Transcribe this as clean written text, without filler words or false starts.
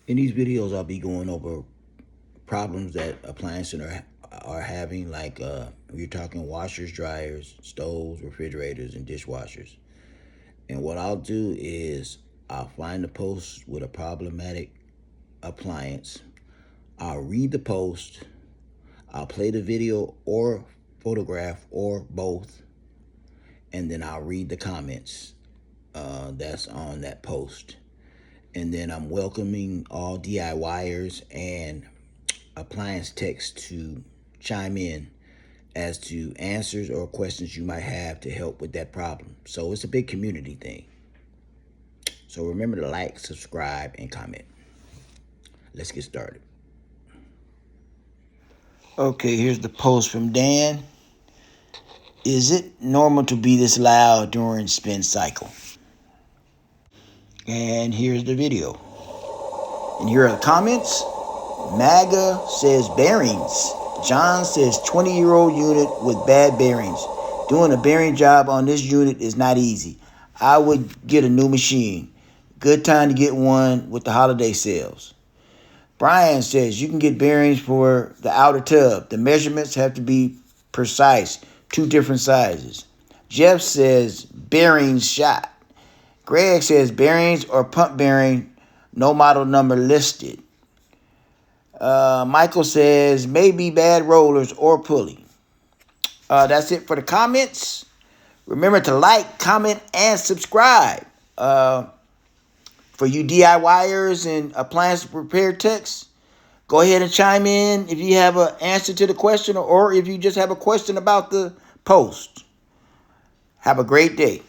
In these videos, I'll be going over problems that appliances are having, like we're talking washers, dryers, stoves, refrigerators, and dishwashers. And what I'll do is I'll find a post with a problematic appliance. I'll read the post. I'll play the video or photograph or both, and then I'll read the comments that's on that post. And then I'm welcoming all DIYers and appliance techs to chime in as to answers or questions you might have to help with that problem. So it's a big community thing. So remember to like, subscribe, and comment. Let's get started. Okay, here's the post from Dan. Is it normal to be this loud during spin cycle? And here's the video. And here are the comments. MAGA says bearings. John says 20-year-old unit with bad bearings. Doing a bearing job on this unit is not easy. I would get a new machine. Good time to get one with the holiday sales. Brian says you can get bearings for the outer tub. The measurements have to be precise. 2 different sizes. Jeff says bearings shot. Greg says bearings or pump bearing, no model number listed. Michael says maybe bad rollers or pulley. That's it for the comments. Remember to like, comment, and subscribe. For you DIYers and appliance repair techs, go ahead and chime in if you have an answer to the question or if you just have a question about the post. Have a great day.